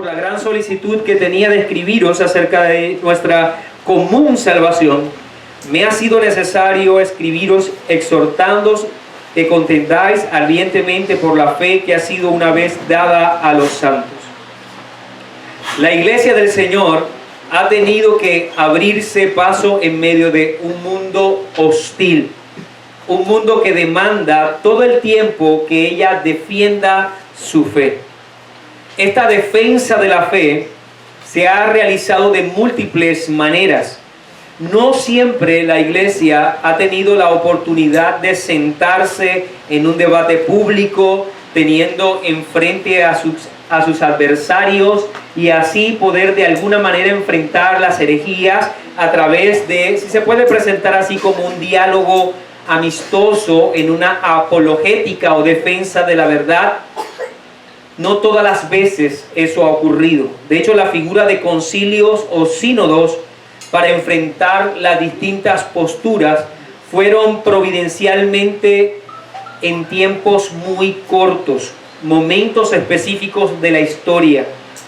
por la gran solicitud que tenía de escribiros acerca de nuestra común salvación, me ha sido necesario escribiros exhortándoos que contendáis ardientemente por la fe que ha sido una vez dada a los santos. La iglesia del Señor ha tenido que abrirse paso en medio de un mundo hostil, un mundo que demanda todo el tiempo que ella defienda su fe. Esta defensa de la fe se ha realizado de múltiples maneras. No siempre la iglesia ha tenido la oportunidad de sentarse en un debate público, teniendo enfrente a sus adversarios y así poder de alguna manera enfrentar las herejías a través de, si se puede presentar así como un diálogo amistoso en una apologética o defensa de la verdad. No todas las veces eso ha ocurrido. De hecho, la figura de concilios o sínodos para enfrentar las distintas posturas fueron providencialmente en tiempos muy cortos, momentos específicos de la historia.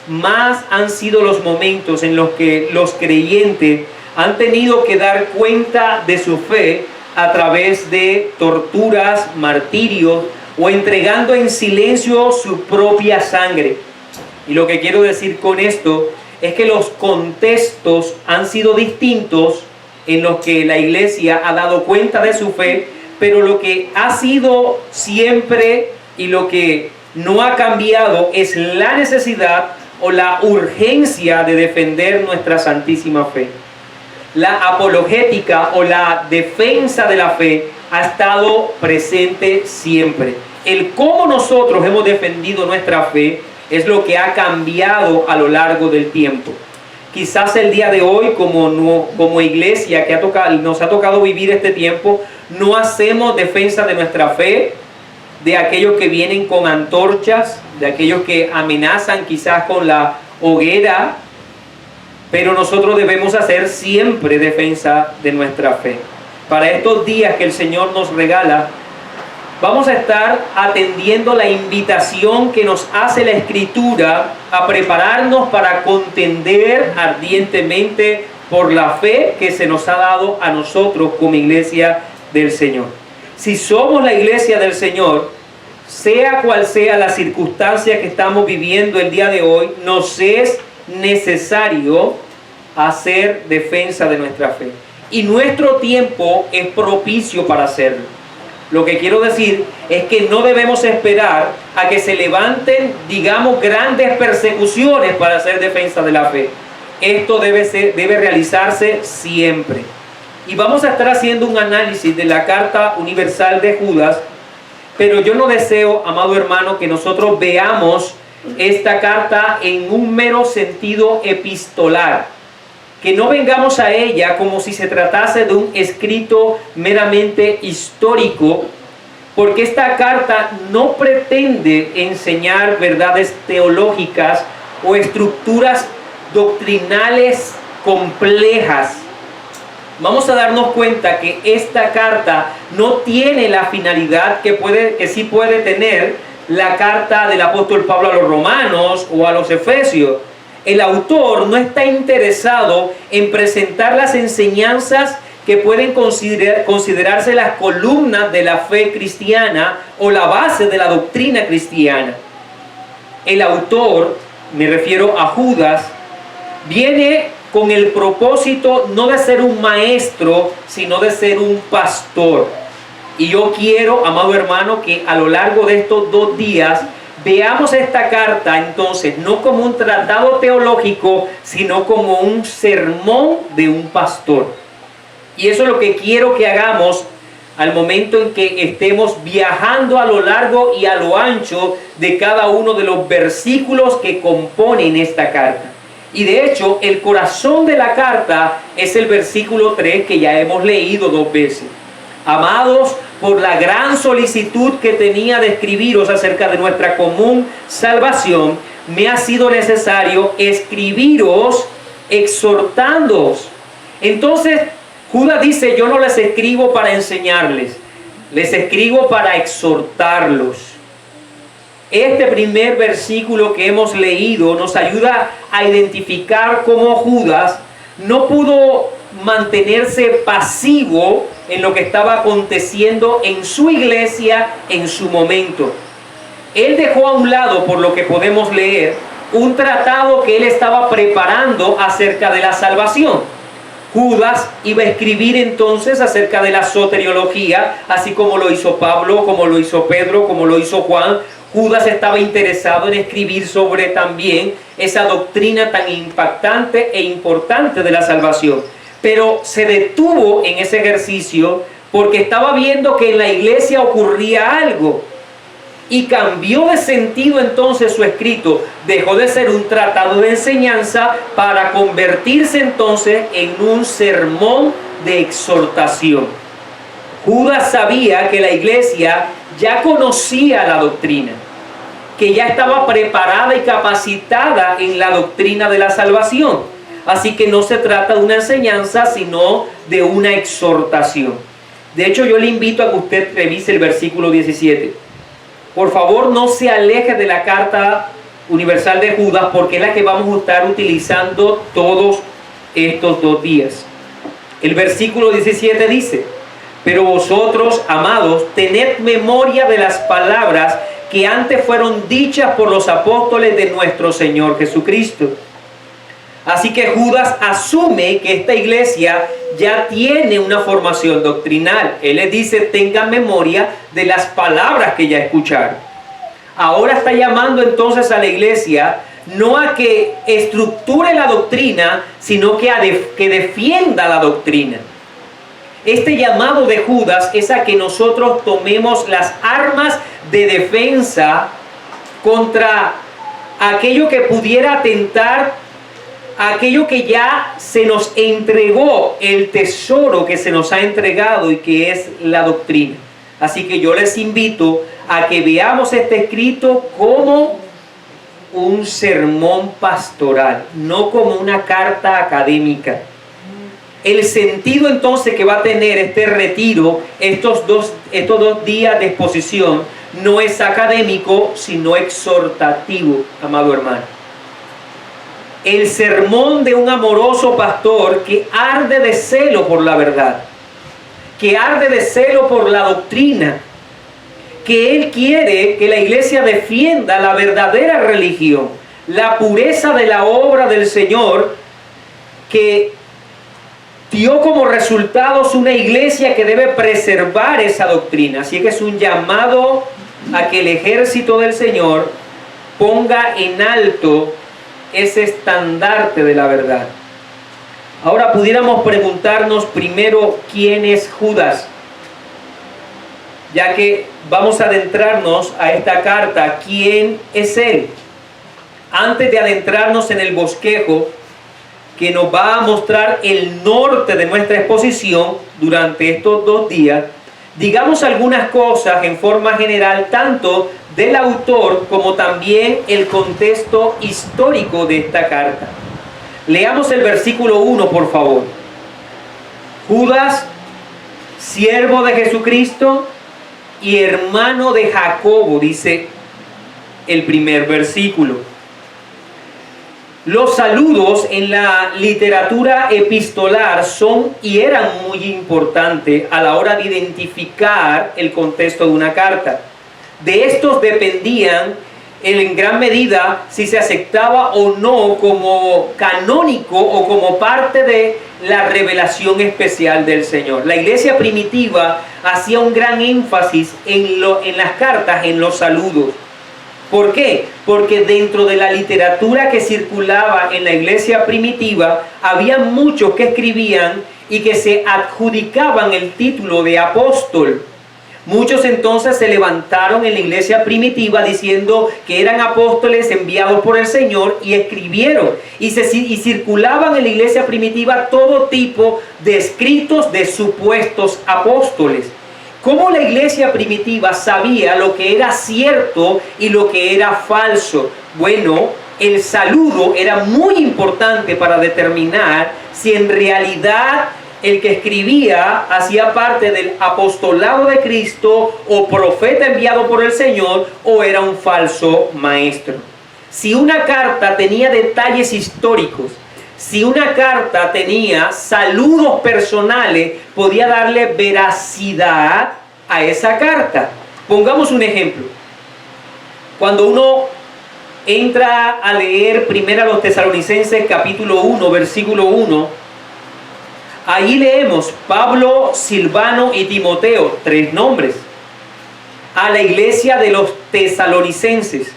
Más han sido los momentos en los que los creyentes han tenido que dar cuenta de su fe a través de torturas, martirios o entregando en silencio su propia sangre. Y lo que quiero decir con esto es que los contextos han sido distintos en los que la iglesia ha dado cuenta de su fe, pero lo que ha sido siempre y lo que no ha cambiado es la necesidad o la urgencia de defender nuestra santísima fe. La apologética o la defensa de la fe ha estado presente siempre. El cómo nosotros hemos defendido nuestra fe es lo que ha cambiado a lo largo del tiempo. Quizás el día de hoy, como iglesia que nos ha tocado vivir este tiempo, no hacemos defensa de nuestra fe, de aquellos que vienen con antorchas, de aquellos que amenazan quizás con la hoguera, pero nosotros debemos hacer siempre defensa de nuestra fe. Para estos días que el Señor nos regala, vamos a estar atendiendo la invitación que nos hace la Escritura a prepararnos para contender ardientemente por la fe que se nos ha dado a nosotros como iglesia del Señor. Si somos la iglesia del Señor, sea cual sea la circunstancia que estamos viviendo el día de hoy, nos es necesario hacer defensa de nuestra fe. Y nuestro tiempo es propicio para hacerlo. Lo que quiero decir es que no debemos esperar a que se levanten, digamos, grandes persecuciones para hacer defensa de la fe. Esto debe realizarse siempre. Y vamos a estar haciendo un análisis de la carta universal de Judas, pero yo no deseo, amado hermano, que nosotros veamos esta carta en un mero sentido epistolar. Que no vengamos a ella como si se tratase de un escrito meramente histórico, porque esta carta no pretende enseñar verdades teológicas o estructuras doctrinales complejas. Vamos a darnos cuenta que esta carta no tiene la finalidad que sí puede tener la carta del apóstol Pablo a los romanos o a los efesios. El autor no está interesado en presentar las enseñanzas que pueden considerarse las columnas de la fe cristiana o la base de la doctrina cristiana. El autor, me refiero a Judas, viene con el propósito no de ser un maestro, sino de ser un pastor. Y yo quiero, amado hermano, que a lo largo de estos 2 días veamos esta carta entonces no como un tratado teológico, sino como un sermón de un pastor. Y eso es lo que quiero que hagamos al momento en que estemos viajando a lo largo y a lo ancho de cada uno de los versículos que componen esta carta. Y de hecho, el corazón de la carta es el versículo 3 que ya hemos leído 2 veces. Amados, por la gran solicitud que tenía de escribiros acerca de nuestra común salvación, me ha sido necesario escribiros exhortándoos. Entonces, Judas dice, yo no les escribo para enseñarles, les escribo para exhortarlos. Este primer versículo que hemos leído nos ayuda a identificar cómo Judas no pudo mantenerse pasivo en lo que estaba aconteciendo en su iglesia en su momento. Él dejó a un lado, por lo que podemos leer, un tratado que él estaba preparando acerca de la salvación. Judas iba a escribir entonces acerca de la soteriología, así como lo hizo Pablo, como lo hizo Pedro, como lo hizo Juan. Judas estaba interesado en escribir sobre también esa doctrina tan impactante e importante de la salvación. Pero se detuvo en ese ejercicio porque estaba viendo que en la iglesia ocurría algo. Y cambió de sentido entonces su escrito. Dejó de ser un tratado de enseñanza para convertirse entonces en un sermón de exhortación. Judas sabía que la iglesia ya conocía la doctrina, que ya estaba preparada y capacitada en la doctrina de la salvación. Así que no se trata de una enseñanza, sino de una exhortación. De hecho, yo le invito a que usted revise el versículo 17. Por favor, no se aleje de la carta universal de Judas, porque es la que vamos a estar utilizando todos estos 2 días. El versículo 17 dice: pero vosotros, amados, tened memoria de las palabras que antes fueron dichas por los apóstoles de nuestro Señor Jesucristo. Así que Judas asume que esta iglesia ya tiene una formación doctrinal. Él les dice: tengan memoria de las palabras que ya escucharon. Ahora está llamando entonces a la iglesia no a que estructure la doctrina, sino que que defienda la doctrina. Este llamado de Judas es a que nosotros tomemos las armas de defensa contra aquello que pudiera atentar, aquello que ya se nos entregó, el tesoro que se nos ha entregado y que es la doctrina. Así que yo les invito a que veamos este escrito como un sermón pastoral, no como una carta académica. El sentido entonces que va a tener este retiro, estos dos días de exposición, no es académico, sino exhortativo, amado hermano. El sermón de un amoroso pastor que arde de celo por la verdad, que arde de celo por la doctrina, que él quiere que la iglesia defienda la verdadera religión, la pureza de la obra del Señor, que dio como resultados una iglesia que debe preservar esa doctrina. Así que es un llamado a que el ejército del Señor ponga en alto ese estandarte de la verdad. Ahora pudiéramos preguntarnos primero quién es Judas, ya que vamos a adentrarnos a esta carta. ¿Quién es él? Antes de adentrarnos en el bosquejo que nos va a mostrar el norte de nuestra exposición durante estos 2 días, digamos algunas cosas en forma general, tanto del autor como también el contexto histórico de esta carta. Leamos el versículo 1, por favor. Judas, siervo de Jesucristo y hermano de Jacobo, dice el primer versículo. Los saludos en la literatura epistolar son y eran muy importantes a la hora de identificar el contexto de una carta. De estos dependían en gran medida si se aceptaba o no como canónico o como parte de la revelación especial del Señor. La iglesia primitiva hacía un gran énfasis en las cartas, en los saludos. ¿Por qué? Porque dentro de la literatura que circulaba en la iglesia primitiva, había muchos que escribían y que se adjudicaban el título de apóstol. Muchos entonces se levantaron en la iglesia primitiva diciendo que eran apóstoles enviados por el Señor y escribieron. Y circulaban en la iglesia primitiva todo tipo de escritos de supuestos apóstoles. ¿Cómo la iglesia primitiva sabía lo que era cierto y lo que era falso? Bueno, el saludo era muy importante para determinar si en realidad el que escribía hacía parte del apostolado de Cristo o profeta enviado por el Señor o era un falso maestro. Si una carta tenía detalles históricos, si una carta tenía saludos personales, podía darle veracidad a esa carta. Pongamos un ejemplo. Cuando uno entra a leer primero a los Tesalonicenses capítulo 1, versículo 1, ahí leemos Pablo, Silvano y Timoteo, 3 nombres, a la iglesia de los tesalonicenses.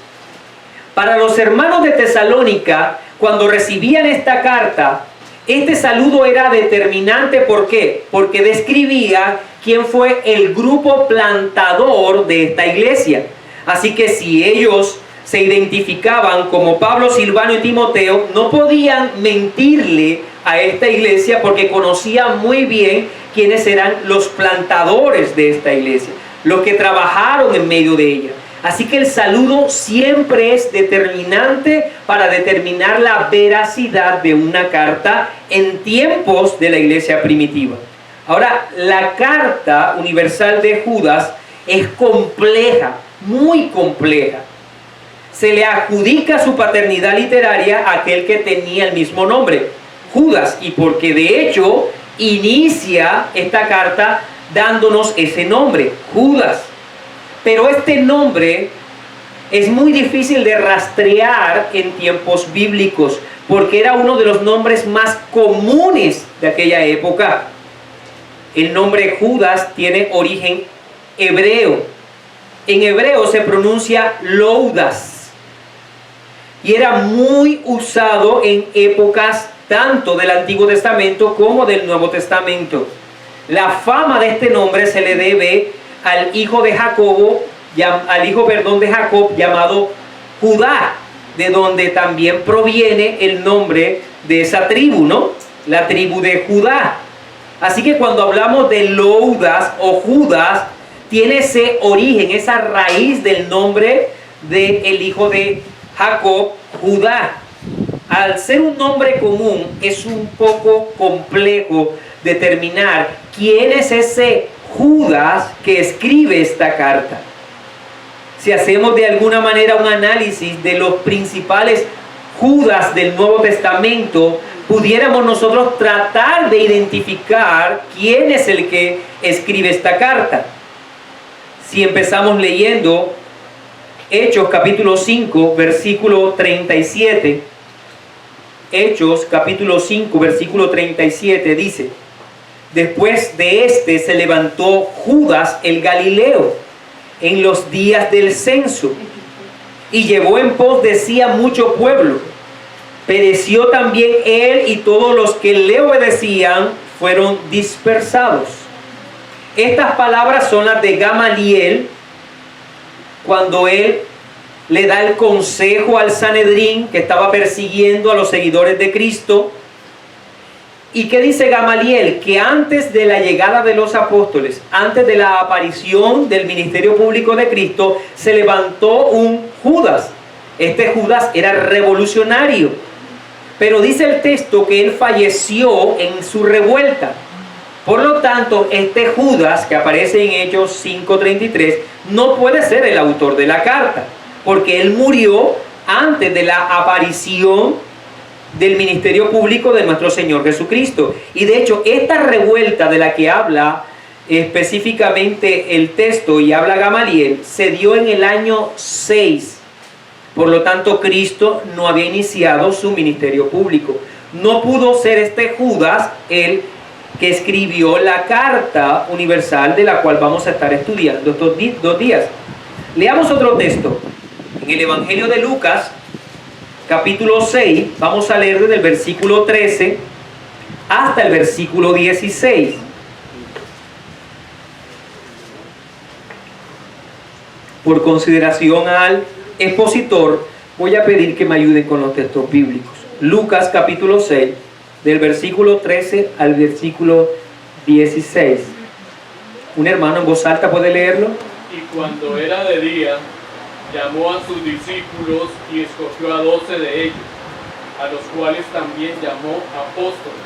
Para los hermanos de Tesalónica, cuando recibían esta carta, este saludo era determinante. ¿Por qué? Porque describía quién fue el grupo plantador de esta iglesia. Así que si ellos se identificaban como Pablo, Silvano y Timoteo, no podían mentirle a esta iglesia porque conocían muy bien quiénes eran los plantadores de esta iglesia, los que trabajaron en medio de ella. Así que el saludo siempre es determinante para determinar la veracidad de una carta en tiempos de la iglesia primitiva. Ahora, la carta universal de Judas es compleja, muy compleja. Se le adjudica su paternidad literaria a aquel que tenía el mismo nombre, Judas, y porque de hecho inicia esta carta dándonos ese nombre, Judas. Pero este nombre es muy difícil de rastrear en tiempos bíblicos, porque era uno de los nombres más comunes de aquella época. El nombre Judas tiene origen hebreo. En hebreo se pronuncia Loudas. Y era muy usado en épocas tanto del Antiguo Testamento como del Nuevo Testamento. La fama de este nombre se le debe al hijo de Jacob llamado Judá, de donde también proviene el nombre de esa tribu, ¿no? La tribu de Judá. Así que cuando hablamos de Loudas o Judas, tiene ese origen, esa raíz del nombre del hijo de Jacob, Judá. Al ser un nombre común, es un poco complejo determinar quién es ese Judas que escribe esta carta. Si hacemos de alguna manera un análisis de los principales Judas del Nuevo Testamento, pudiéramos nosotros tratar de identificar quién es el que escribe esta carta. Si empezamos leyendo Hechos capítulo 5, versículo 37. Hechos capítulo 5, versículo 37 dice: después de este se levantó Judas el Galileo en los días del censo y llevó en pos de sí a mucho pueblo. Pereció también él y todos los que le obedecían fueron dispersados. Estas palabras son las de Gamaliel cuando él le da el consejo al Sanedrín que estaba persiguiendo a los seguidores de Cristo. ¿Y qué dice Gamaliel? Que antes de la llegada de los apóstoles, antes de la aparición del ministerio público de Cristo, se levantó un Judas. Este Judas era revolucionario, pero dice el texto que él falleció en su revuelta. Por lo tanto, este Judas que aparece en Hechos 5:33 no puede ser el autor de la carta, porque él murió antes de la aparición del ministerio público de nuestro Señor Jesucristo. Y de hecho, esta revuelta de la que habla específicamente el texto y habla Gamaliel, se dio en el año 6. Por lo tanto, Cristo no había iniciado su ministerio público. No pudo ser este Judas el que escribió la carta universal de la cual vamos a estar estudiando estos 2 días. Leamos otro texto. En el Evangelio de Lucas, capítulo 6, vamos a leer desde el versículo 13 hasta el versículo 16. Por consideración al expositor, voy a pedir que me ayuden con los textos bíblicos. Lucas capítulo 6, del versículo 13 al versículo 16. Un hermano en voz alta puede leerlo. Y cuando era de día, llamó a sus discípulos y escogió a 12 de ellos, a los cuales también llamó apóstoles.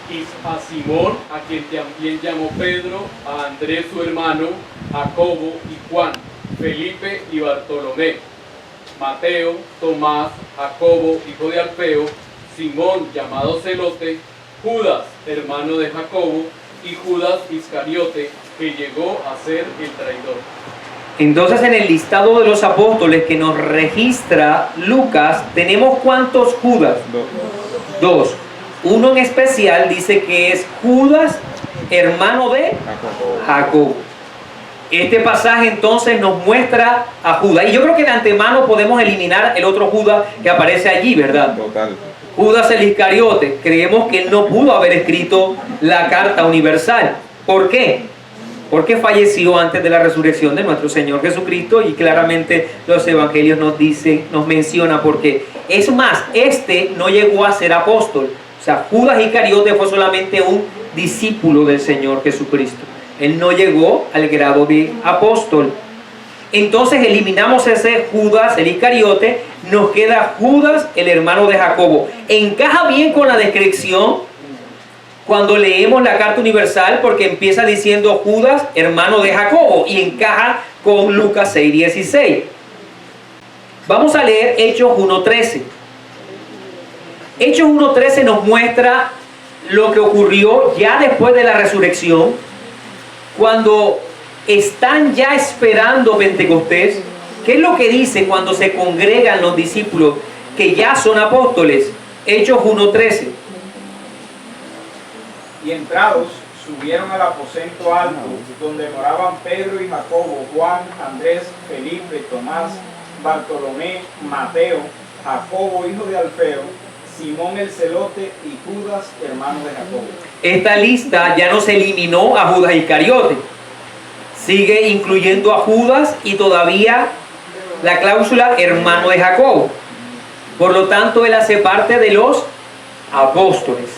y a Simón, a quien también llamó Pedro, a Andrés su hermano, Jacobo y Juan, Felipe y Bartolomé, Mateo, Tomás, Jacobo, hijo de Alfeo, Simón, llamado Celote, Judas, hermano de Jacobo, y Judas Iscariote, que llegó a ser el traidor. Entonces, en el listado de los apóstoles que nos registra Lucas, tenemos ¿cuántos Judas? Dos. Uno en especial dice que es Judas, hermano de Jacobo. Este pasaje entonces nos muestra a Judas. Y yo creo que de antemano podemos eliminar el otro Judas que aparece allí, ¿verdad? Total. Judas el Iscariote. Creemos que él no pudo haber escrito la carta universal. ¿Por qué? Porque falleció antes de la resurrección de nuestro Señor Jesucristo, y claramente los evangelios nos menciona por qué. Es más, este no llegó a ser apóstol. O sea, Judas Iscariote fue solamente un discípulo del Señor Jesucristo. Él no llegó al grado de apóstol. Entonces eliminamos ese Judas el Iscariote, nos queda Judas el hermano de Jacobo. Encaja bien con la descripción cuando leemos la carta universal, porque empieza diciendo Judas, hermano de Jacobo, y encaja con Lucas 6:16. Vamos a leer Hechos 1:13. Hechos 1:13 nos muestra lo que ocurrió ya después de la resurrección, cuando están ya esperando Pentecostés. ¿Qué es lo que dice cuando se congregan los discípulos que ya son apóstoles? Hechos 1:13. Y entrados, subieron al aposento alto, donde moraban Pedro y Jacobo, Juan, Andrés, Felipe, Tomás, Bartolomé, Mateo, Jacobo, hijo de Alfeo, Simón el Celote y Judas, hermano de Jacobo. Esta lista ya no se eliminó a Judas Iscariote. Sigue incluyendo a Judas y todavía la cláusula hermano de Jacobo. Por lo tanto, él hace parte de los apóstoles.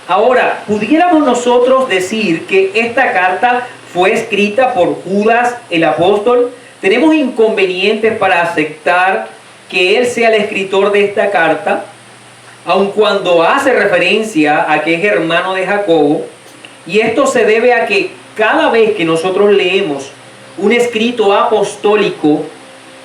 Ahora, pudiéramos nosotros decir que esta carta fue escrita por Judas el apóstol. Tenemos inconvenientes para aceptar que él sea el escritor de esta carta, aun cuando hace referencia a que es hermano de Jacobo. Y esto se debe a que cada vez que nosotros leemos un escrito apostólico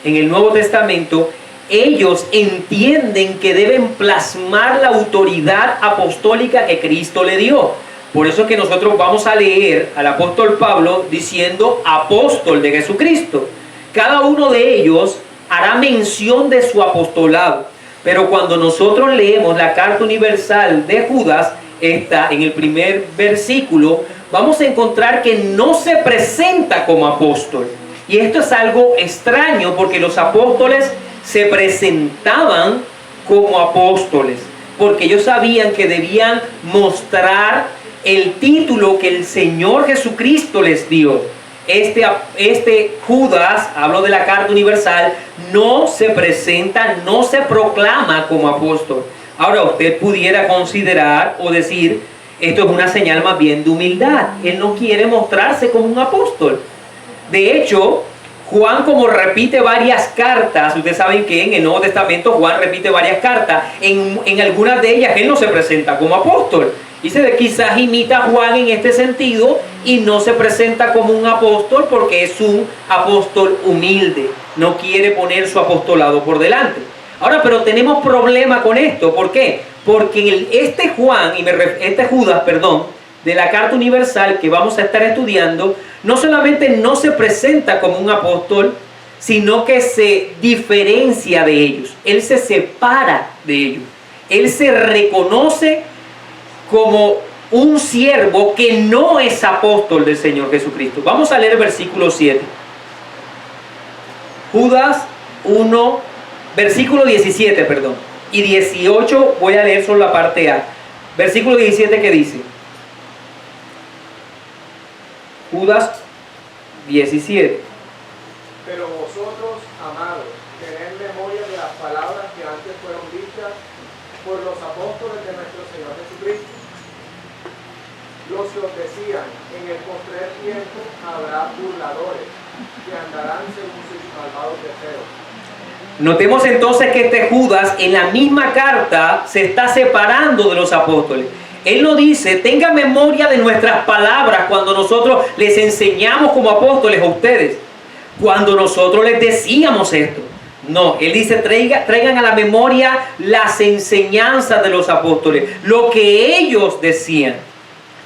en el Nuevo Testamento, ellos entienden que deben plasmar la autoridad apostólica que Cristo le dio. Por eso es que nosotros vamos a leer al apóstol Pablo diciendo apóstol de Jesucristo. Cada uno de ellos hará mención de su apostolado. Pero cuando nosotros leemos la carta universal de Judas, esta en el primer versículo, vamos a encontrar que no se presenta como apóstol. Y esto es algo extraño, porque los apóstoles se presentaban como apóstoles, porque ellos sabían que debían mostrar el título que el Señor Jesucristo les dio. Este Judas, hablo de la carta universal, no se presenta, no se proclama como apóstol. Ahora, usted pudiera considerar o decir, esto es una señal más bien de humildad. Él no quiere mostrarse como un apóstol. De hecho, Juan, como repite varias cartas, ustedes saben que en el Nuevo Testamento Juan repite varias cartas, en algunas de ellas él no se presenta como apóstol. Y quizás imita a Juan en este sentido y no se presenta como un apóstol porque es un apóstol humilde. No quiere poner su apostolado por delante. Ahora, pero tenemos problema con esto. ¿Por qué? Porque este Judas, de la carta universal que vamos a estar estudiando, no solamente no se presenta como un apóstol, sino que se diferencia de ellos. Él se separa de ellos. Él se reconoce como un siervo que no es apóstol del Señor Jesucristo. Vamos a leer el versículo 7. Judas 1, versículo 17, y 18, voy a leer solo la parte A. Versículo 17, ¿qué dice? Judas 17. Pero vosotros, amados, tened memoria de las palabras que antes fueron dichas por los apóstoles de nuestro Señor Jesucristo, los que os decían, en el postrer tiempo habrá burladores, que andarán según sus malvados deseos. Notemos entonces que este Judas en la misma carta se está separando de los apóstoles. Él no dice, tenga memoria de nuestras palabras cuando nosotros les enseñamos como apóstoles a ustedes, cuando nosotros les decíamos esto. No, Él dice, traigan a la memoria las enseñanzas de los apóstoles, lo que ellos decían.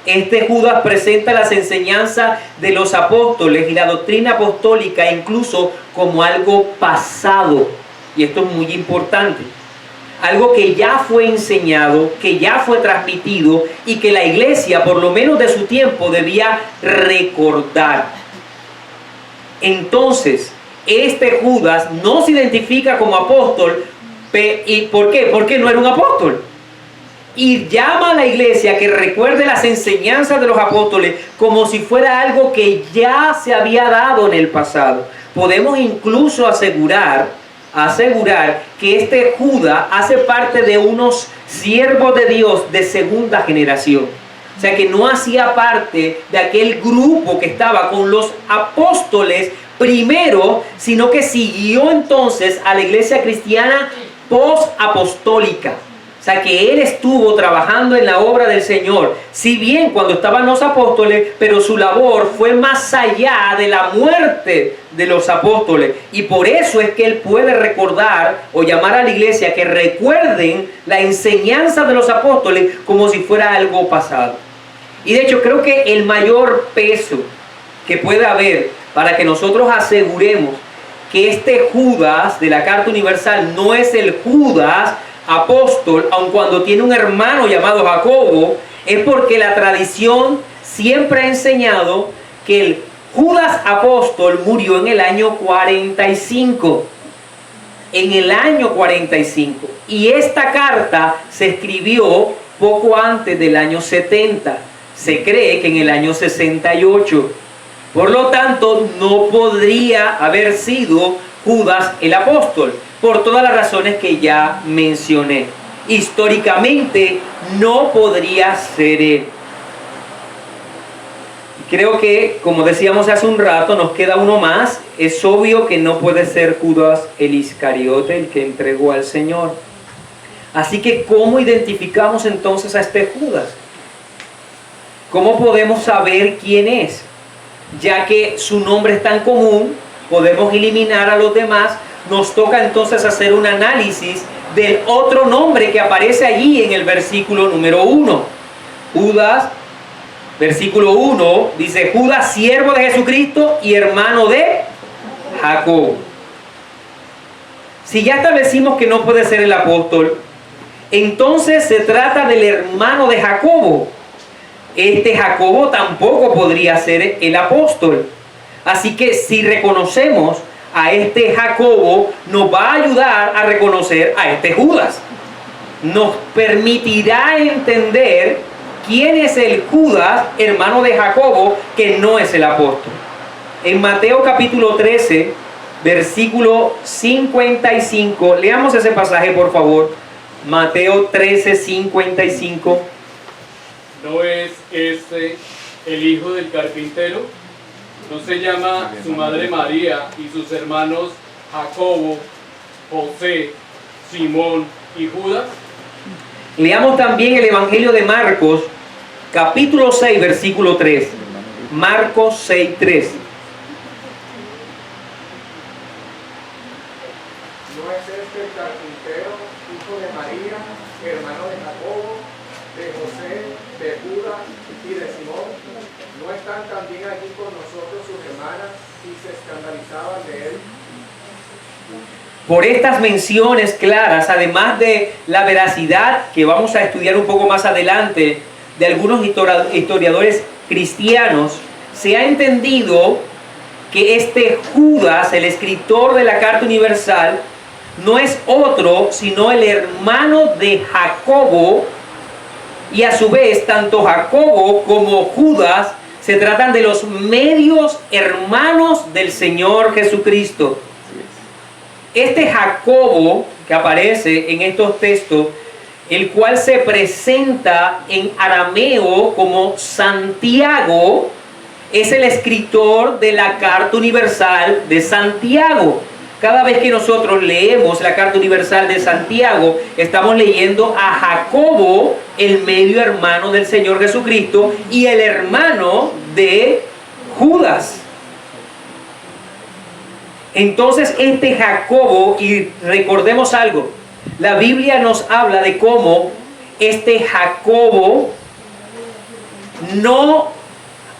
Este Judas presenta las enseñanzas de los apóstoles y la doctrina apostólica incluso como algo pasado. Y esto es muy importante. Algo que ya fue enseñado, que ya fue transmitido y que la iglesia, por lo menos de su tiempo, debía recordar. Entonces, este Judas no se identifica como apóstol. ¿Y por qué? Porque no era un apóstol. Y llama a la iglesia que recuerde las enseñanzas de los apóstoles como si fuera algo que ya se había dado en el pasado. Podemos incluso asegurar que este Judas hace parte de unos siervos de Dios de segunda generación. O sea, que no hacía parte de aquel grupo que estaba con los apóstoles primero, sino que siguió entonces a la iglesia cristiana post-apostólica. O sea, que él estuvo trabajando en la obra del Señor, si bien cuando estaban los apóstoles, pero su labor fue más allá de la muerte de los apóstoles. Y por eso es que él puede recordar o llamar a la iglesia que recuerden la enseñanza de los apóstoles como si fuera algo pasado. Y de hecho creo que el mayor peso que puede haber para que nosotros aseguremos que este Judas de la Carta Universal no es el Judas apóstol, aun cuando tiene un hermano llamado Jacobo, es porque la tradición siempre ha enseñado que el Judas apóstol murió en el año 45. En el año 45. Y esta carta se escribió poco antes del año 70. Se cree que en el año 68. Por lo tanto, no podría haber sido Judas el apóstol, por todas las razones que ya mencioné. Históricamente no podría ser él. Creo que, como decíamos hace un rato, nos queda uno más. Es obvio que no puede ser Judas el Iscariote, el que entregó al Señor. Así que, ¿cómo identificamos entonces a este Judas? ¿Cómo podemos saber quién es? Ya que su nombre es tan común, podemos eliminar a los demás. Nos toca entonces hacer un análisis del otro nombre que aparece allí en el versículo número 1. Judas, versículo 1, dice: Judas, siervo de Jesucristo y hermano de Jacobo. Si ya establecimos que no puede ser el apóstol, entonces se trata del hermano de Jacobo. Este Jacobo tampoco podría ser el apóstol. Así que si reconocemos a este Jacobo, nos va a ayudar a reconocer a este Judas. Nos permitirá entender quién es el Judas, hermano de Jacobo, que no es el apóstol. En Mateo capítulo 13, versículo 55, leamos ese pasaje por favor. Mateo 13, 55. ¿No es este el hijo del carpintero? ¿No se llama su madre María y sus hermanos Jacobo, José, Simón y Judas? Leamos también el Evangelio de Marcos, capítulo 6, versículo 3. Marcos 6, 3. ¿No es este el carpintero, hijo de María, hermano de Jacobo, de José, de Judas y de Simón? ¿No están también aquí con nosotros sus hermanas y se escandalizaban de él? Por estas menciones claras, además de la veracidad que vamos a estudiar un poco más adelante de algunos historiadores cristianos, se ha entendido que este Judas, el escritor de la Carta Universal, no es otro sino el hermano de Jacobo, y a su vez tanto Jacobo como Judas se tratan de los medios hermanos del Señor Jesucristo. Este Jacobo que aparece en estos textos, el cual se presenta en arameo como Santiago, es el escritor de la Carta Universal de Santiago. cada vez que nosotros leemos la carta universal de Santiago, estamos leyendo a Jacobo, el medio hermano del Señor Jesucristo y el hermano de Judas. Entonces este Jacobo, y recordemos algo, la Biblia nos habla de cómo este Jacobo no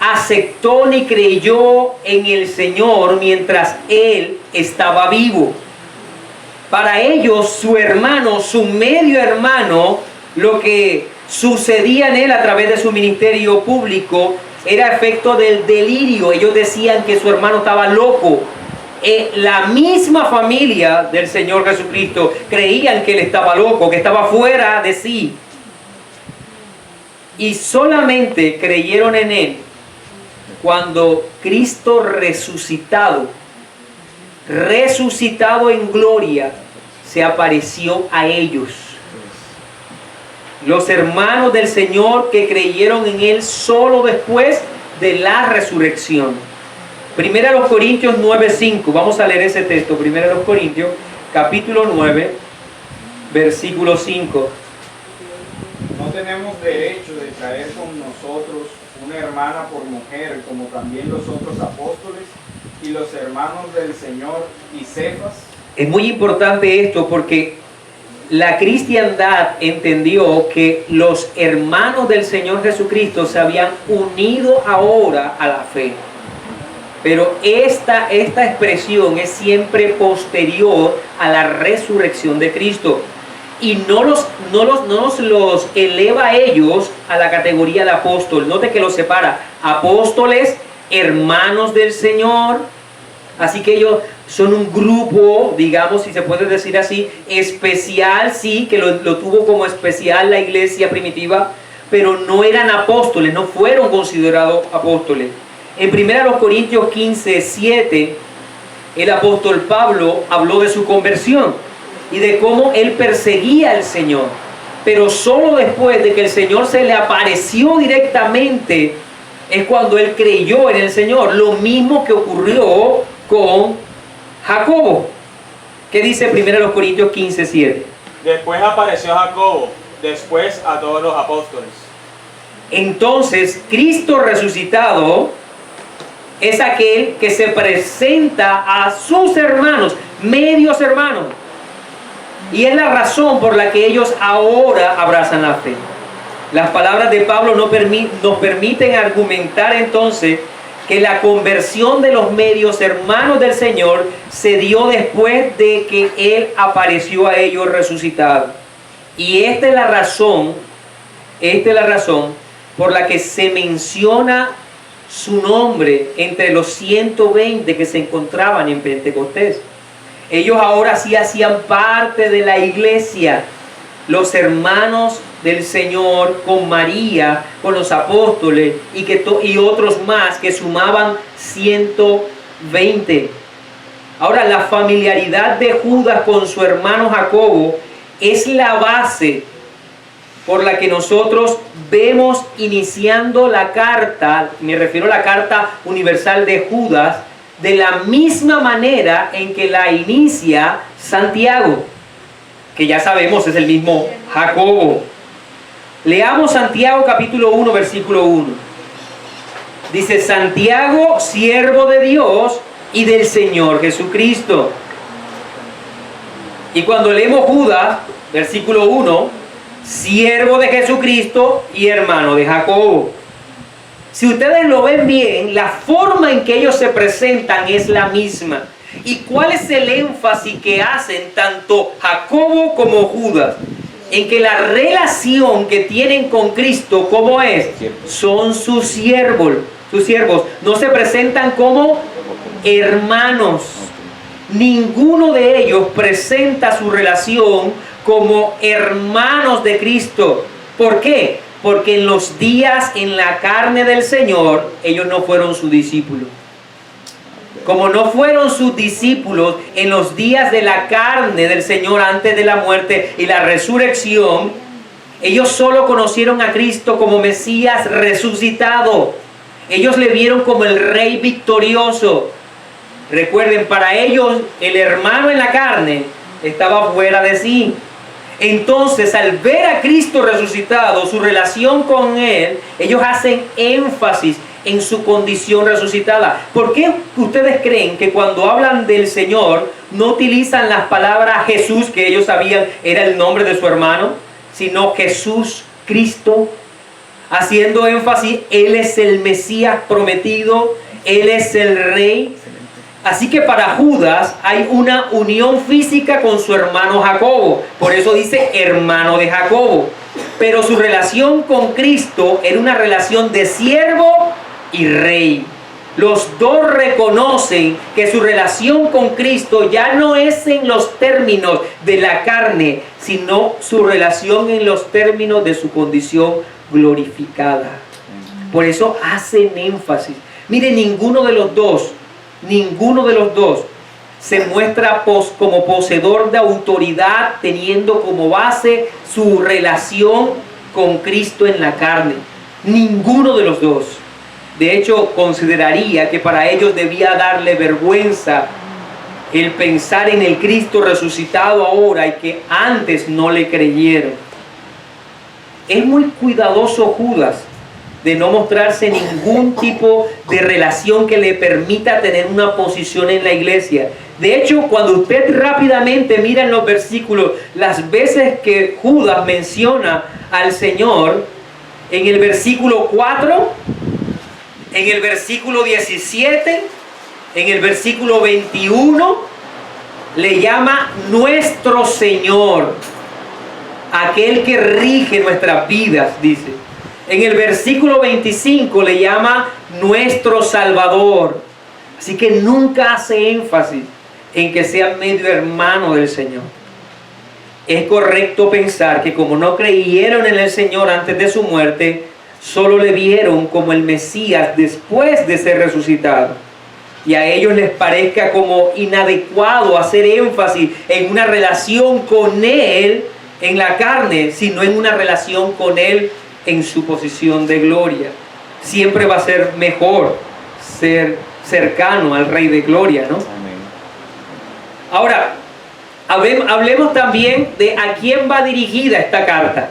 aceptó ni creyó en el Señor mientras él estaba vivo. Para ellos, su hermano, su medio hermano, lo que sucedía en él a través de su ministerio público era efecto del delirio. Ellos decían que su hermano estaba loco. La misma familia del Señor Jesucristo creían que él estaba loco, que estaba fuera de sí. Y solamente creyeron en él cuando Cristo resucitado en gloria, se apareció a ellos. Los hermanos del Señor que creyeron en él solo después de la resurrección. Primera a los Corintios 9:5. Vamos a leer ese texto. Primera a los Corintios, capítulo 9, versículo 5. No tenemos derecho de traer con nosotros una hermana por mujer, como también los otros apóstoles y los hermanos del Señor y Cefas. Es muy importante esto porque la cristiandad entendió que los hermanos del Señor Jesucristo se habían unido ahora a la fe. Pero esta expresión es siempre posterior a la resurrección de Cristo. Y no nos los eleva a ellos a la categoría de apóstol. Note que los separa. Apóstoles, hermanos del Señor. Así que ellos son un grupo, digamos, si se puede decir así, especial, sí, que lo tuvo como especial la iglesia primitiva, pero no eran apóstoles, no fueron considerados apóstoles. En 1 Corintios 15:7, el apóstol Pablo habló de su conversión y de cómo él perseguía al Señor. Pero solo después de que el Señor se le apareció directamente es cuando él creyó en el Señor. Lo mismo que ocurrió con Jacobo. ¿Qué dice 1 Corintios 15:7? Después apareció Jacobo, después a todos los apóstoles. Entonces, Cristo resucitado es aquel que se presenta a sus hermanos, medios hermanos. Y es la razón por la que ellos ahora abrazan la fe. Las palabras de Pablo nos permiten argumentar entonces que la conversión de los medios hermanos del Señor se dio después de que Él apareció a ellos resucitado. Y esta es la razón por la que se menciona su nombre entre los 120 que se encontraban en Pentecostés. Ellos ahora sí hacían parte de la iglesia, los hermanos del Señor con María, con los apóstoles y otros más que sumaban 120. Ahora, la familiaridad de Judas con su hermano Jacobo es la base por la que nosotros vemos iniciando la carta, me refiero a la carta universal de Judas, de la misma manera en que la inicia Santiago, que ya sabemos es el mismo Jacobo. Leamos Santiago capítulo 1, versículo 1. Dice: Santiago, siervo de Dios y del Señor Jesucristo. Y cuando leemos Judas, versículo 1, siervo de Jesucristo y hermano de Jacobo. Si ustedes lo ven bien, la forma en que ellos se presentan es la misma. ¿Y cuál es el énfasis que hacen tanto Jacobo como Judas? En que la relación que tienen con Cristo, ¿cómo es? Son sus siervos. No se presentan como hermanos. Ninguno de ellos presenta su relación como hermanos de Cristo. ¿Por qué? Porque en los días en la carne del Señor, ellos no fueron sus discípulos. Como no fueron sus discípulos en los días de la carne del Señor antes de la muerte y la resurrección, ellos solo conocieron a Cristo como Mesías resucitado. Ellos le vieron como el Rey victorioso. Recuerden, para ellos el hermano en la carne estaba fuera de sí. Entonces, al ver a Cristo resucitado, su relación con Él, ellos hacen énfasis en su condición resucitada. ¿Por qué ustedes creen que cuando hablan del Señor no utilizan las palabras Jesús, que ellos sabían era el nombre de su hermano, sino Jesús Cristo? Haciendo énfasis, Él es el Mesías prometido, Él es el Rey. Así que para Judas hay una unión física con su hermano Jacobo. Por eso dice hermano de Jacobo. Pero su relación con Cristo era una relación de siervo y rey. Los dos reconocen que su relación con Cristo ya no es en los términos de la carne, sino su relación en los términos de su condición glorificada. Por eso hacen énfasis. Miren, ninguno de los dos se muestra como poseedor de autoridad, teniendo como base su relación con Cristo en la carne. Ninguno de los dos. De hecho, consideraría que para ellos debía darle vergüenza el pensar en el Cristo resucitado ahora y que antes no le creyeron. Es muy cuidadoso Judas de no mostrarse ningún tipo de relación que le permita tener una posición en la iglesia. De hecho, cuando usted rápidamente mira en los versículos las veces que Judas menciona al Señor, en el versículo 4, en el versículo 17, en el versículo 21, le llama nuestro Señor, aquel que rige nuestras vidas, dice. En el versículo 25 le llama nuestro Salvador. Así que nunca hace énfasis en que sea medio hermano del Señor. Es correcto pensar que como no creyeron en el Señor antes de su muerte, solo le vieron como el Mesías después de ser resucitado. Y a ellos les parezca como inadecuado hacer énfasis en una relación con Él en la carne, sino en una relación con Él en su posición de gloria. Siempre va a ser mejor ser cercano al Rey de Gloria, ¿no? Amén. Ahora, hablemos también de a quién va dirigida esta carta.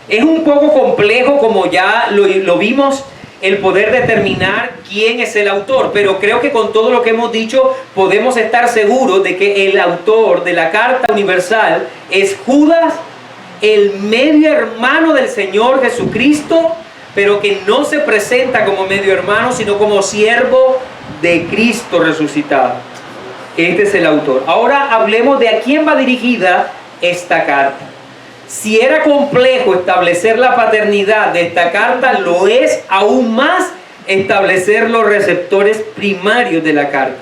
Es un poco complejo, como ya lo vimos, el poder determinar quién es el autor, pero creo que con todo lo que hemos dicho podemos estar seguros de que el autor de la carta universal es Judas, el medio hermano del Señor Jesucristo, pero que no se presenta como medio hermano, sino como siervo de Cristo resucitado. Este es el autor. Ahora hablemos de a quién va dirigida esta carta. Si era complejo establecer la paternidad de esta carta, lo es aún más establecer los receptores primarios de la carta.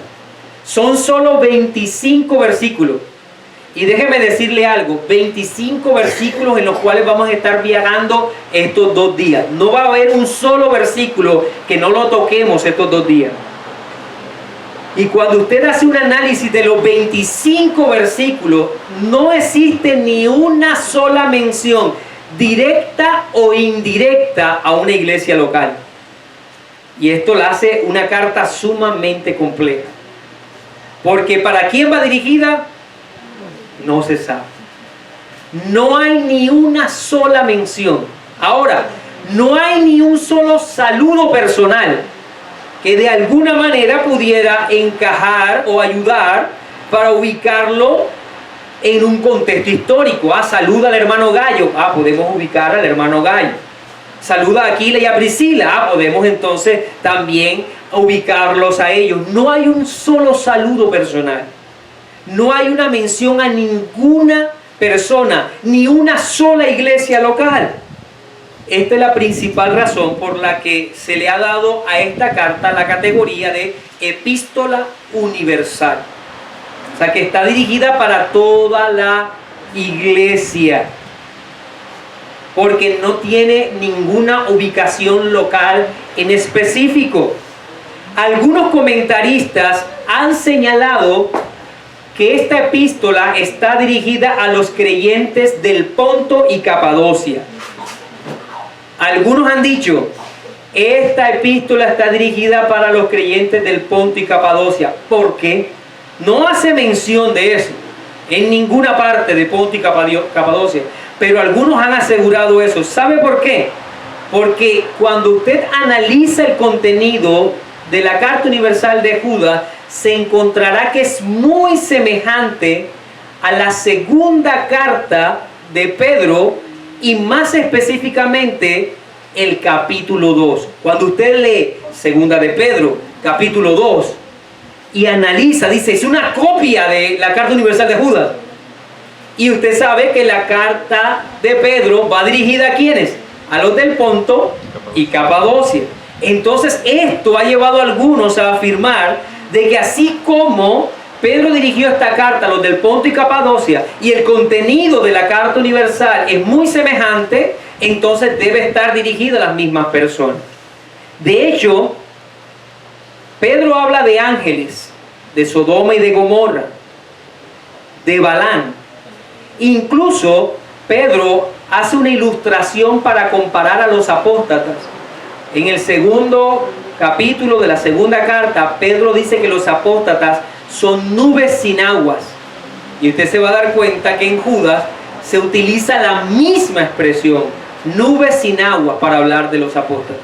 Son solo 25 versículos. Y déjeme decirle algo, 25 versículos en los cuales vamos a estar viajando estos 2 días. No va a haber un solo versículo que no lo toquemos estos 2 días. Y cuando usted hace un análisis de los 25 versículos, no existe ni una sola mención, directa o indirecta, a una iglesia local. Y esto la hace una carta sumamente compleja. Porque ¿para quién va dirigida? No se sabe. No hay ni una sola mención. Ahora, no hay ni un solo saludo personal que de alguna manera pudiera encajar o ayudar para ubicarlo en un contexto histórico. Saluda al hermano Gallo. Podemos ubicar al hermano Gallo. Saluda a Aquila y a Priscila. Podemos entonces también ubicarlos a ellos. No hay un solo saludo personal. No hay una mención a ninguna persona, ni una sola iglesia local. Esta es la principal razón por la que se le ha dado a esta carta la categoría de epístola universal. O sea, que está dirigida para toda la iglesia, porque no tiene ninguna ubicación local en específico. Algunos comentaristas han señalado que esta epístola está dirigida a los creyentes del Ponto y Capadocia. Algunos han dicho, esta epístola está dirigida para los creyentes del Ponto y Capadocia. ¿Por qué? No hace mención de eso en ninguna parte de Ponto y Capadocia, pero algunos han asegurado eso. ¿Sabe por qué? Porque cuando usted analiza el contenido de la Carta Universal de Judas, se encontrará que es muy semejante a la segunda carta de Pedro, y más específicamente el capítulo 2. Cuando usted lee segunda de Pedro, capítulo 2, y analiza, dice, es una copia de la Carta Universal de Judas. Y usted sabe que la carta de Pedro va dirigida a ¿quiénes? A los del Ponto y Capadocia. Entonces esto ha llevado a algunos a afirmar de que así como Pedro dirigió esta carta a los del Ponto y Capadocia y el contenido de la Carta Universal es muy semejante, entonces debe estar dirigida a las mismas personas. De hecho, Pedro habla de ángeles, de Sodoma y de Gomorra, de Balán. Incluso Pedro hace una ilustración para comparar a los apóstatas. En el segundo capítulo de la segunda carta, Pedro dice que los apóstatas son nubes sin aguas. Y usted se va a dar cuenta que en Judas se utiliza la misma expresión, nubes sin agua, para hablar de los apóstatas.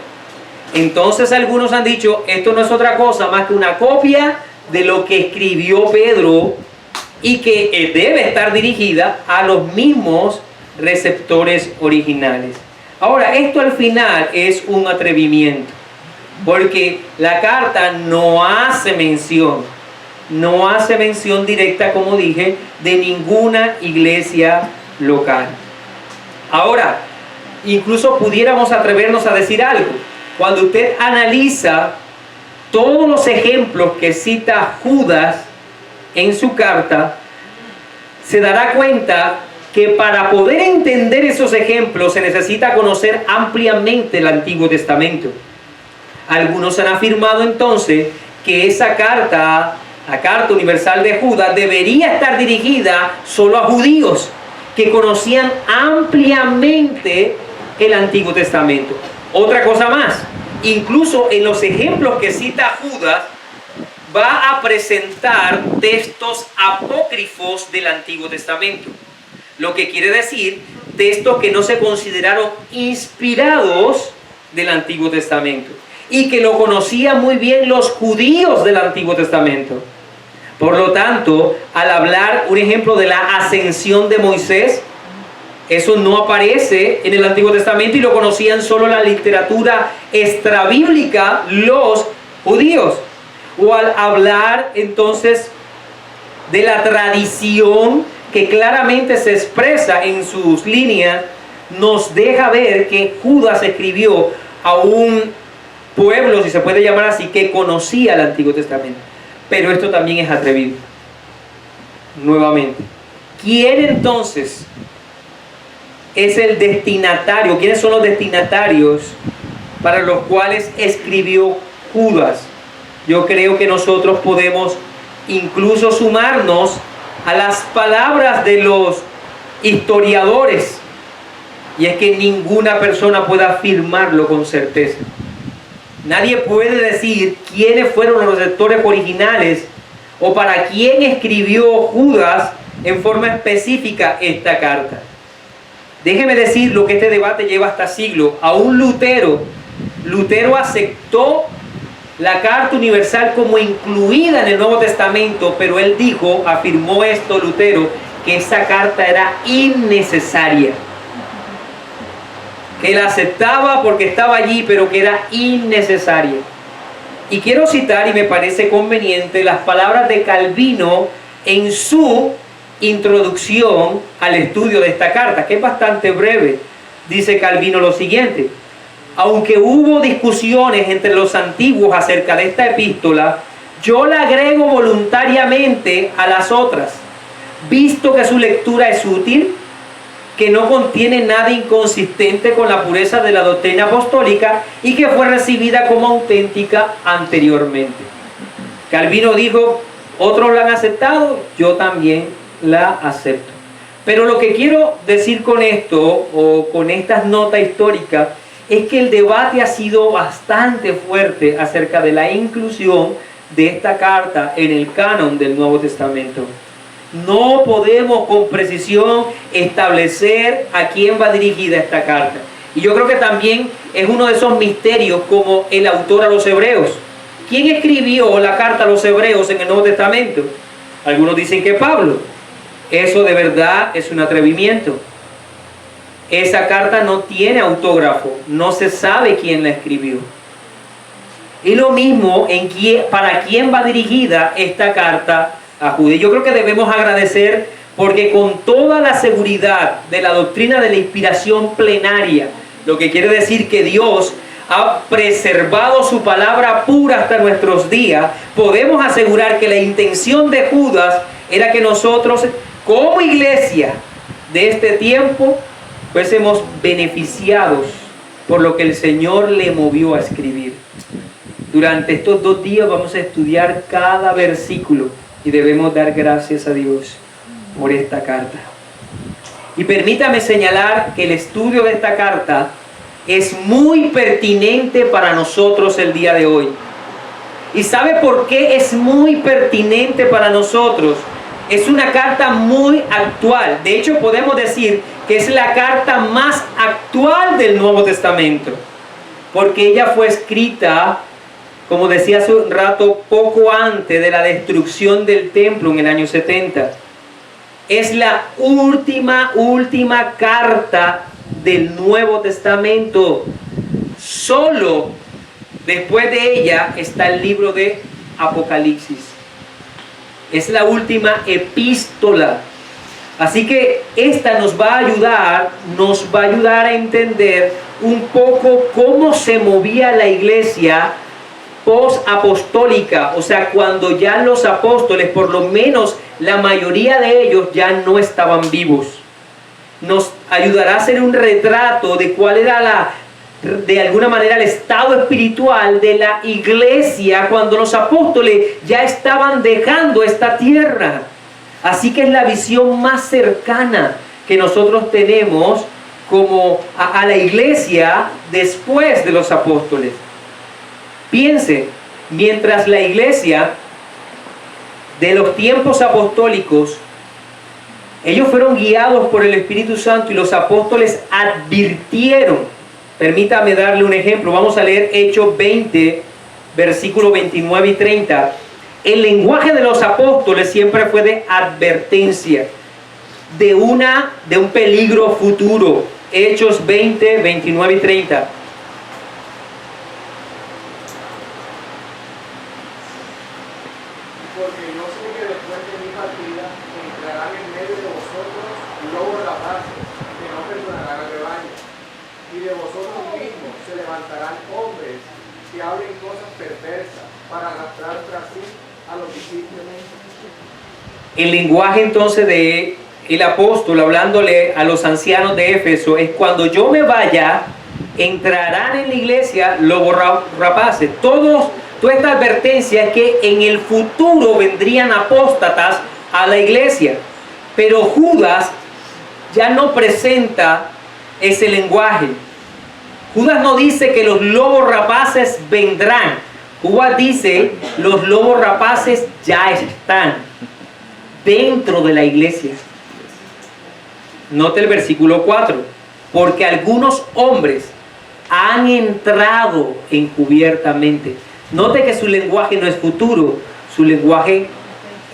Entonces algunos han dicho, esto no es otra cosa más que una copia de lo que escribió Pedro y que debe estar dirigida a los mismos receptores originales. Ahora, esto al final es un atrevimiento, porque la carta no hace mención directa, como dije, de ninguna iglesia local. Ahora, incluso pudiéramos atrevernos a decir algo. Cuando usted analiza todos los ejemplos que cita Judas en su carta, se dará cuenta que para poder entender esos ejemplos se necesita conocer ampliamente el Antiguo Testamento. Algunos han afirmado entonces que esa carta, la Carta Universal de Judas, debería estar dirigida solo a judíos que conocían ampliamente el Antiguo Testamento. Otra cosa más, incluso en los ejemplos que cita Judas, va a presentar textos apócrifos del Antiguo Testamento. Lo que quiere decir, textos que no se consideraron inspirados del Antiguo Testamento y que lo conocían muy bien los judíos del Antiguo Testamento. Por lo tanto, al hablar, un ejemplo de la ascensión de Moisés, eso no aparece en el Antiguo Testamento y lo conocían solo la literatura extrabíblica los judíos. O al hablar entonces de la tradición que claramente se expresa en sus líneas, nos deja ver que Judas escribió a un pueblo, si se puede llamar así, que conocía el Antiguo Testamento. Pero esto también es atrevido. Nuevamente, ¿quién entonces es el destinatario? ¿Quiénes son los destinatarios para los cuales escribió Judas? Yo creo que nosotros podemos incluso sumarnos a las palabras de los historiadores, y es que ninguna persona puede afirmarlo con certeza. Nadie puede decir quiénes fueron los receptores originales o para quién escribió Judas en forma específica esta carta. Déjeme decir lo que este debate lleva hasta siglos. Aún Lutero aceptó la Carta Universal como incluida en el Nuevo Testamento, pero él afirmó esto Lutero, que esa carta era innecesaria. Que la aceptaba porque estaba allí, pero que era innecesaria. Y quiero citar, y me parece conveniente, las palabras de Calvino en su introducción al estudio de esta carta, que es bastante breve. Dice Calvino lo siguiente: aunque hubo discusiones entre los antiguos acerca de esta epístola, yo la agrego voluntariamente a las otras, visto que su lectura es útil, que no contiene nada inconsistente con la pureza de la doctrina apostólica y que fue recibida como auténtica anteriormente. Calvino dijo, otros la han aceptado, yo también la acepto. Pero lo que quiero decir con esto, o con estas notas históricas, es que el debate ha sido bastante fuerte acerca de la inclusión de esta carta en el canon del Nuevo Testamento. No podemos con precisión establecer a quién va dirigida esta carta. Y yo creo que también es uno de esos misterios como el autor a los hebreos. ¿Quién escribió la carta a los hebreos en el Nuevo Testamento? Algunos dicen que Pablo. Eso de verdad es un atrevimiento. Esa carta no tiene autógrafo, no se sabe quién la escribió. Y lo mismo para quién va dirigida esta carta a Judas. Yo creo que debemos agradecer porque con toda la seguridad de la doctrina de la inspiración plenaria, lo que quiere decir que Dios ha preservado su palabra pura hasta nuestros días, podemos asegurar que la intención de Judas era que nosotros, como iglesia de este tiempo, fuésemos beneficiados por lo que el Señor le movió a escribir. Durante estos 2 días vamos a estudiar cada versículo y debemos dar gracias a Dios por esta carta. Y permítame señalar que el estudio de esta carta es muy pertinente para nosotros el día de hoy. ¿Y sabe por qué es muy pertinente para nosotros? Es una carta muy actual. De hecho, podemos decir que es la carta más actual del Nuevo Testamento, porque ella fue escrita, como decía hace un rato, poco antes de la destrucción del templo en el año 70. Es la última carta del Nuevo Testamento. Solo después de ella está el libro de Apocalipsis. Es la última epístola. Así que esta nos va a ayudar a entender un poco cómo se movía la iglesia post-apostólica, o sea, cuando ya los apóstoles, por lo menos la mayoría de ellos, ya no estaban vivos. Nos ayudará a hacer un retrato de cuál era de alguna manera el estado espiritual de la iglesia cuando los apóstoles ya estaban dejando esta tierra. Así que es la visión más cercana que nosotros tenemos como a la iglesia después de los apóstoles. Piense, mientras la iglesia de los tiempos apostólicos, ellos fueron guiados por el Espíritu Santo y los apóstoles advirtieron. Permítame darle un ejemplo. Vamos a leer Hechos 20, versículos 29 y 30. El lenguaje de los apóstoles siempre fue de advertencia, de un peligro futuro. Hechos 20, 29 y 30. Porque yo sé que después de mi partida entrarán en medio de vosotros lobos rapaces que no perdonarán al rebaño. Y de vosotros mismos se levantarán hombres que hablen cosas perversas para arrastrar tras sí a los discípulos. El lenguaje entonces de el apóstol hablándole a los ancianos de Éfeso es: cuando yo me vaya, entrarán en la iglesia lobos rapaces. Toda esta advertencia es que en el futuro vendrían apóstatas a la iglesia. Pero Judas ya no presenta ese lenguaje. Judas no dice que los lobos rapaces vendrán. Judas dice: los lobos rapaces ya están dentro de la iglesia. Note el versículo 4. Porque algunos hombres han entrado encubiertamente. Note que su lenguaje no es futuro, su lenguaje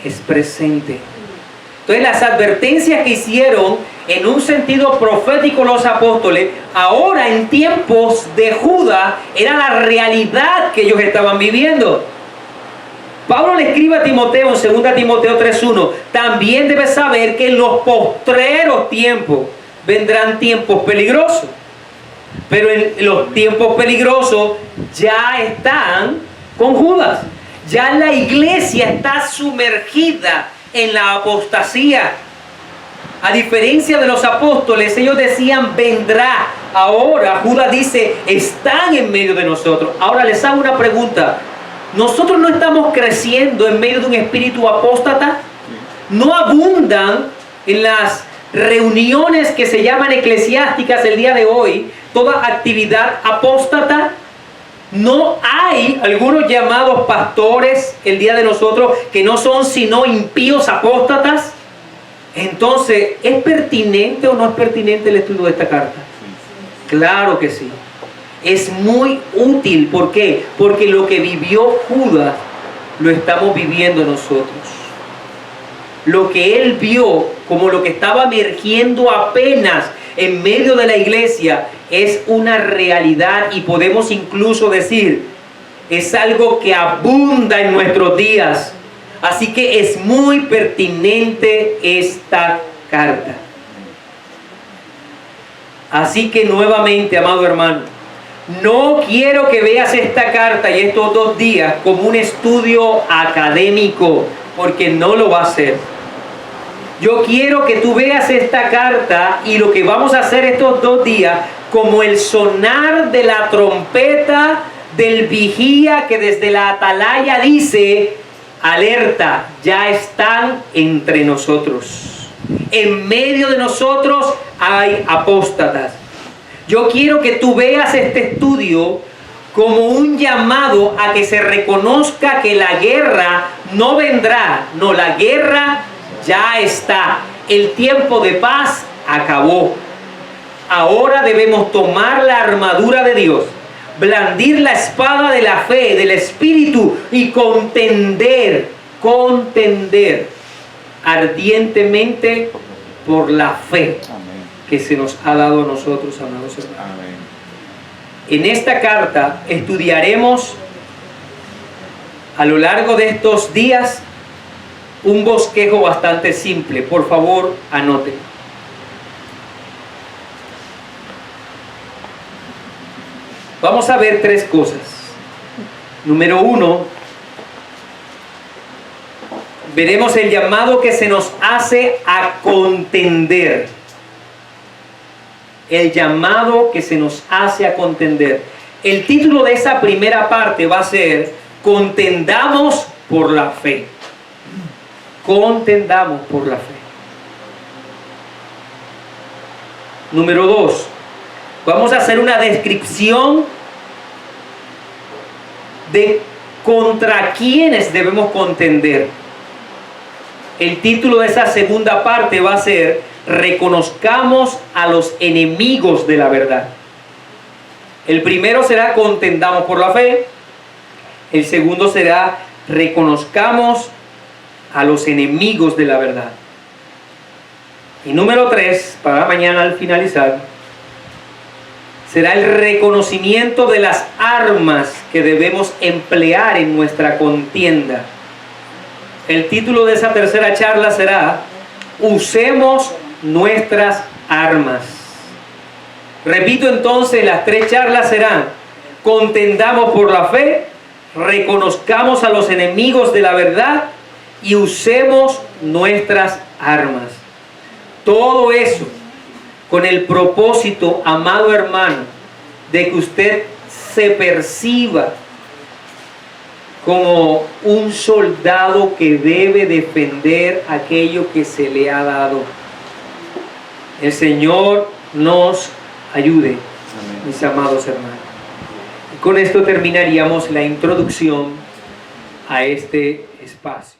es presente. Entonces las advertencias que hicieron en un sentido profético los apóstoles, ahora en tiempos de Judas, era la realidad que ellos estaban viviendo. Pablo le escribe a Timoteo en 2 Timoteo 3:1, también debes saber que en los postreros tiempos vendrán tiempos peligrosos. Pero en los tiempos peligrosos ya están con Judas. Ya la iglesia está sumergida en la apostasía. A diferencia de los apóstoles, ellos decían vendrá. Ahora Judas dice están en medio de nosotros. Ahora les hago una pregunta. ¿Nosotros no estamos creciendo en medio de un espíritu apóstata? ¿No abundan en las reuniones que se llaman eclesiásticas el día de hoy toda actividad apóstata. No hay algunos llamados pastores el día de nosotros que no son sino impíos apóstatas. Entonces, ¿es pertinente o no es pertinente el estudio de esta carta? Claro que sí. Es muy útil. ¿Por qué? Porque lo que vivió Judas lo estamos viviendo nosotros. Lo que él vio como lo que estaba emergiendo apenas en medio de la iglesia es una realidad, y podemos incluso decir, es algo que abunda en nuestros días. Así que es muy pertinente esta carta. Así que nuevamente, amado hermano, no quiero que veas esta carta y estos 2 días como un estudio académico, porque no lo va a ser. Yo quiero que tú veas esta carta y lo que vamos a hacer estos 2 días como el sonar de la trompeta del vigía que desde la atalaya dice: alerta, ya están entre nosotros. En medio de nosotros hay apóstatas. Yo quiero que tú veas este estudio como un llamado a que se reconozca que la guerra no vendrá. No, la guerra ya está. El tiempo de paz acabó. Ahora debemos tomar la armadura de Dios, blandir la espada de la fe, del Espíritu, y contender ardientemente por la fe que se nos ha dado a nosotros, amados hermanos. En esta carta estudiaremos a lo largo de estos días un bosquejo bastante simple. Por favor, anoten. Vamos a ver 3 cosas. Número 1, veremos el llamado que se nos hace a contender. El llamado que se nos hace a contender. El título de esa primera parte va a ser: contendamos por la fe. Contendamos por la fe. Número 2, vamos a hacer una descripción de contra quiénes debemos contender. El título de esa segunda parte va a ser: reconozcamos a los enemigos de la verdad. El primero será: contendamos por la fe. El segundo será: reconozcamos a los enemigos de la verdad. Y número 3, para mañana al finalizar, será el reconocimiento de las armas que debemos emplear en nuestra contienda. El título de esa tercera charla será: usemos nuestras armas. Repito entonces, las 3 charlas serán: contendamos por la fe, reconozcamos a los enemigos de la verdad y usemos nuestras armas. Todo eso con el propósito, amado hermano, de que usted se perciba como un soldado que debe defender aquello que se le ha dado. El Señor nos ayude, mis amados hermanos. Y con esto terminaríamos la introducción a este espacio.